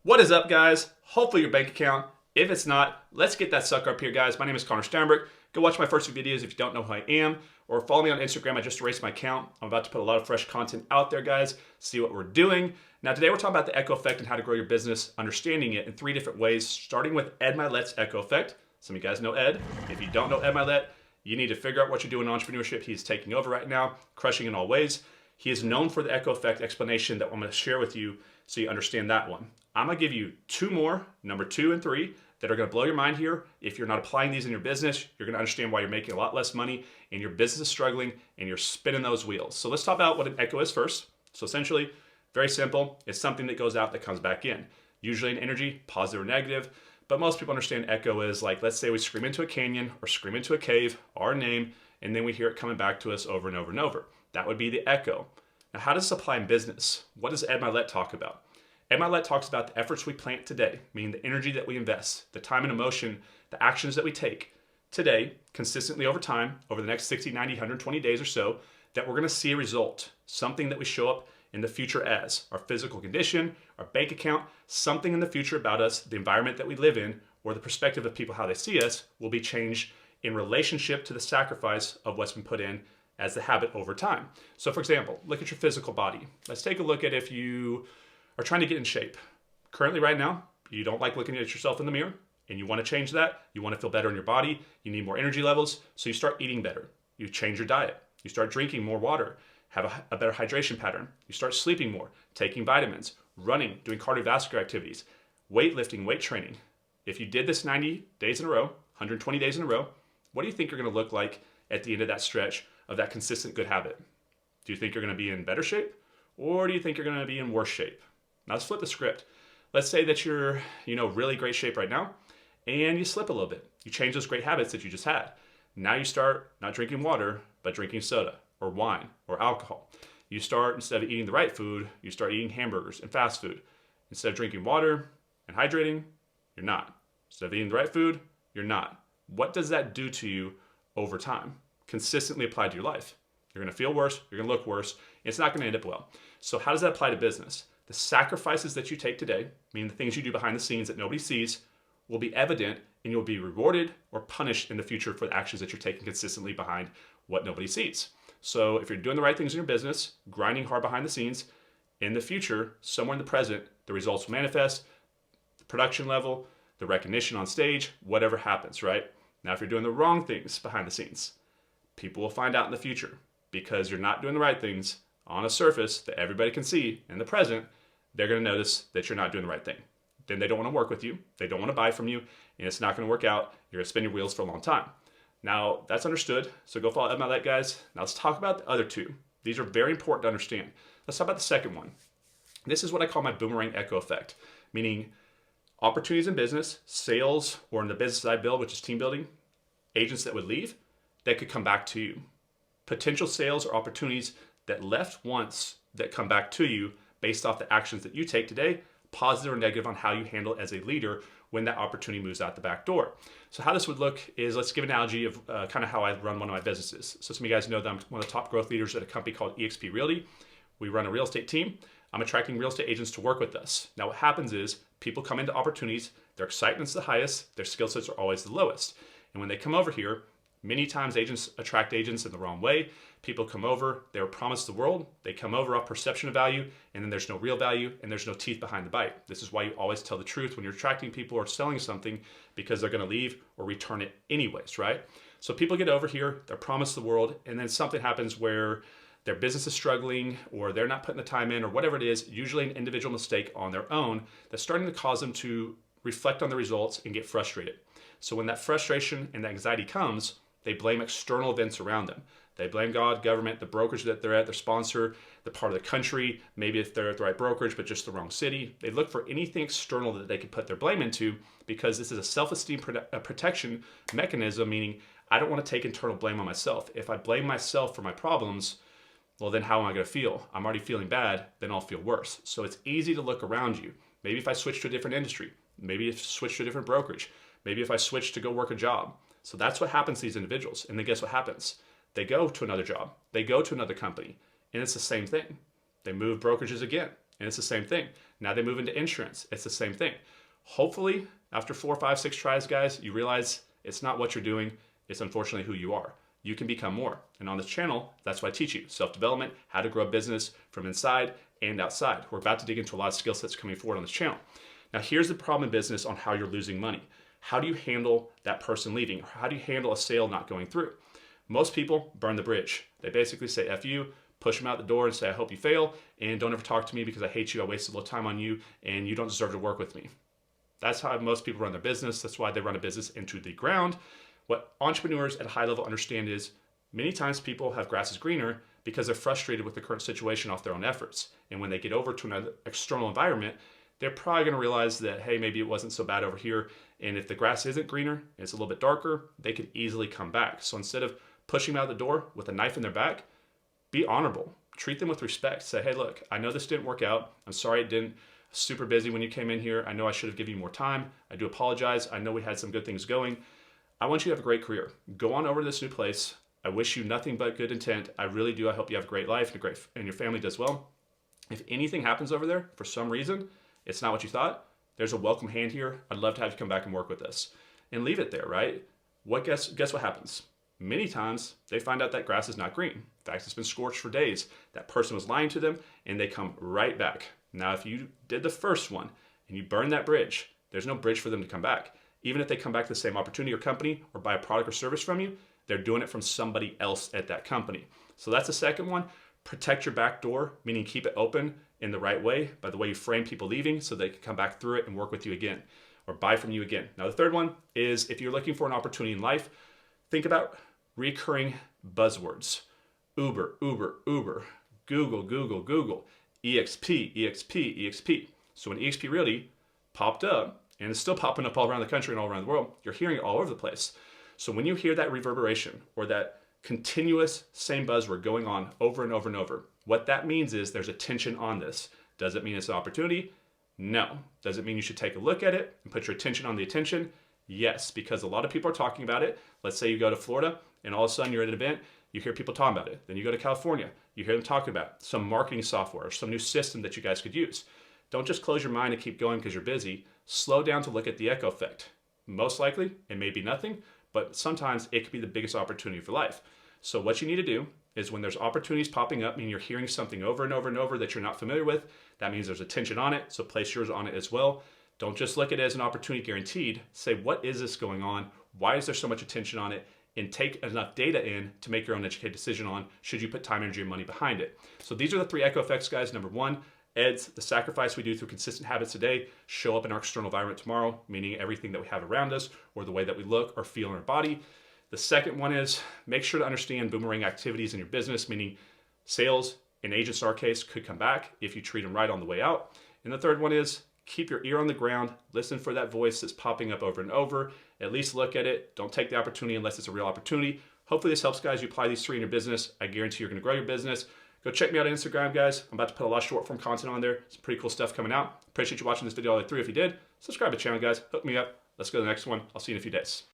What is up, guys? Hopefully your bank account. If it's not, let's get that sucker up here, guys. My name is Connor Steinbrook. Go watch my first few videos if you don't know who I am, or follow me on Instagram. I just erased my account. I'm about to put a lot of fresh content out there, guys. See what we're doing. Now, today we're talking about the echo effect and how to grow your business, understanding it in 3 different ways, starting with Ed Mylett's echo effect. Some of you guys know Ed. If you don't know Ed Mylett, you need to figure out what you're doing in entrepreneurship. He's taking over right now, crushing in all ways. He is known for the echo effect explanation that I'm going to share with you so you understand that one. I'm going to give you 2 more, number 2 and 3, that are going to blow your mind here. If you're not applying these in your business, you're going to understand why you're making a lot less money and your business is struggling and you're spinning those wheels. So let's talk about what an echo is first. So essentially, very simple. It's something that goes out that comes back in. Usually an energy, positive or negative. But most people understand echo is like, let's say we scream into a canyon or scream into a cave, our name, and then we hear it coming back to us over and over and over. That would be the echo. Now, how does this apply in business? What does Ed Mylett talk about? Ed Mylett talks about the efforts we plant today, meaning the energy that we invest, the time and emotion, the actions that we take today, consistently over time, over the next 60, 90, 120 days or so, that we're going to see a result, something that we show up in the future as our physical condition, our bank account, something in the future about us, the environment that we live in, or the perspective of people, how they see us, will be changed in relationship to the sacrifice of what's been put in as the habit over time. So for example, look at your physical body. Let's take a look at if you are trying to get in shape. Currently right now, you don't like looking at yourself in the mirror and you want to change that. You want to feel better in your body. You need more energy levels. So you start eating better. You change your diet. You start drinking more water, have a better hydration pattern. You start sleeping more, taking vitamins, running, doing cardiovascular activities, weightlifting, weight training. If you did this 90 days in a row, 120 days in a row, what do you think you're going to look like at the end of that stretch of that consistent good habit? Do you think you're going to be in better shape, or do you think you're going to be in worse shape? Now let's flip the script. Let's say that you're, really great shape right now, and you slip a little bit. You change those great habits that you just had. Now you start not drinking water, but drinking soda or wine or alcohol. You start, instead of eating the right food, you start eating hamburgers and fast food. Instead of drinking water and hydrating, you're not. Instead of eating the right food, you're not. What does that do to you over time? Consistently applied to your life. You're going to feel worse. You're going to look worse. It's not going to end up well. So how does that apply to business? The sacrifices that you take today, meaning the things you do behind the scenes that nobody sees, will be evident and you'll be rewarded or punished in the future for the actions that you're taking consistently behind what nobody sees. So if you're doing the right things in your business, grinding hard behind the scenes, in the future, somewhere in the present, the results will manifest, the production level, the recognition on stage, whatever happens, right? Now, if you're doing the wrong things behind the scenes, people will find out in the future because you're not doing the right things on a surface that everybody can see in the present. They're going to notice that you're not doing the right thing. Then they don't want to work with you. They don't want to buy from you, and it's not going to work out. You're going to spin your wheels for a long time. Now, that's understood. So go follow Ed Mylett, guys. Now let's talk about the other 2. These are very important to understand. Let's talk about the second one. This is what I call my boomerang echo effect, meaning opportunities in business, sales, or in the business I build, which is team building, agents that would leave, that could come back to you. Potential sales or opportunities that left once that come back to you based off the actions that you take today, positive or negative on how you handle as a leader when that opportunity moves out the back door. So how this would look is, let's give an analogy of kind of how I run one of my businesses. So some of you guys know that I'm one of the top growth leaders at a company called eXp Realty. We run a real estate team. I'm attracting real estate agents to work with us. Now what happens is people come into opportunities, their excitement's the highest, their skill sets are always the lowest. And when they come over here, many times agents attract agents in the wrong way. People come over, they were promised the world, they come over off perception of value, and then there's no real value and there's no teeth behind the bite. This is why you always tell the truth when you're attracting people or selling something, because they're going to leave or return it anyways, right? So people get over here, they're promised the world, and then something happens where their business is struggling or they're not putting the time in or whatever it is, usually an individual mistake on their own that's starting to cause them to reflect on the results and get frustrated. So when that frustration and that anxiety comes, they blame external events around them. They blame God, government, the brokerage that they're at, their sponsor, the part of the country, maybe if they're at the right brokerage, but just the wrong city. They look for anything external that they can put their blame into, because this is a self-esteem protection mechanism, meaning I don't want to take internal blame on myself. If I blame myself for my problems, well, then how am I going to feel? I'm already feeling bad, then I'll feel worse. So it's easy to look around you. Maybe if I switch to a different industry, maybe if I switch to a different brokerage, maybe if I switch to go work a job. So that's what happens to these individuals. And then guess what happens? They go to another job. They go to another company. And it's the same thing. They move brokerages again. And it's the same thing. Now they move into insurance. It's the same thing. Hopefully, after 4, 5, 6 tries, guys, you realize it's not what you're doing. It's unfortunately who you are. You can become more. And on this channel, that's what I teach you. Self-development, how to grow a business from inside and outside. We're about to dig into a lot of skill sets coming forward on this channel. Now, here's the problem in business on how you're losing money. How do you handle that person leaving? Or how do you handle a sale not going through? Most people burn the bridge. They basically say, F you, push them out the door and say, I hope you fail, and don't ever talk to me because I hate you, I wasted a little time on you, and you don't deserve to work with me. That's how most people run their business. That's why they run a business into the ground. What entrepreneurs at a high level understand is many times people have grass is greener because they're frustrated with the current situation off their own efforts. And when they get over to another external environment, they're probably going to realize that, hey, maybe it wasn't so bad over here. And if the grass isn't greener, and it's a little bit darker, they can easily come back. So instead of pushing them out the door with a knife in their back, be honorable. Treat them with respect. Say, hey, look, I know this didn't work out. I'm sorry it didn't. Super busy when you came in here. I know I should have given you more time. I do apologize. I know we had some good things going. I want you to have a great career. Go on over to this new place. I wish you nothing but good intent. I really do. I hope you have a great life and your family does well. If anything happens over there for some reason, it's not what you thought, there's a welcome hand here. I'd love to have you come back and work with us. And leave it there, right? Guess what happens? Many times they find out that grass is not green. In fact, it's been scorched for days. That person was lying to them and they come right back. Now, if you did the first one and you burn that bridge, there's no bridge for them to come back. Even if they come back to the same opportunity or company or buy a product or service from you, they're doing it from somebody else at that company. So that's the second one. Protect your back door, meaning keep it open in the right way by the way you frame people leaving so they can come back through it and work with you again or buy from you again. Now, the third one is if you're looking for an opportunity in life, think about recurring buzzwords. Uber, Uber, Uber, Google, Google, Google, EXP, EXP, EXP. So when EXP Realty popped up, and it's still popping up all around the country and all around the world, you're hearing it all over the place. So when you hear that reverberation or that continuous same buzzword going on over and over and over, what that means is there's attention on this. Does it mean it's an opportunity? No. Does it mean you should take a look at it and put your attention on the attention? Yes, because a lot of people are talking about it. Let's say you go to Florida and all of a sudden you're at an event, you hear people talking about it. Then you go to California, you hear them talking about some marketing software or some new system that you guys could use. Don't just close your mind and keep going because you're busy. Slow down to look at the echo effect. Most likely, it may be nothing, but sometimes it could be the biggest opportunity for life. So what you need to do is when there's opportunities popping up, meaning you're hearing something over and over and over that you're not familiar with, that means there's attention on it, so place yours on it as well. Don't just look at it as an opportunity guaranteed. Say, what is this going on? Why is there so much attention on it? And take enough data in to make your own educated decision on should you put time, energy, and money behind it. So these are the 3 echo effects, guys. Number 1, EDS, the sacrifice we do through consistent habits today, show up in our external environment tomorrow, meaning everything that we have around us or the way that we look or feel in our body. The second one is make sure to understand boomerang activities in your business, meaning sales and agents in our case could come back if you treat them right on the way out. And the third one is keep your ear on the ground, listen for that voice that's popping up over and over, at least look at it. Don't take the opportunity unless it's a real opportunity. Hopefully this helps, guys. You apply these 3 in your business. I guarantee you're going to grow your business. Go check me out on Instagram, guys. I'm about to put a lot of short form content on there. Some pretty cool stuff coming out. Appreciate you watching this video all the way through. If you did, subscribe to the channel, guys. Hook me up. Let's go to the next one. I'll see you in a few days.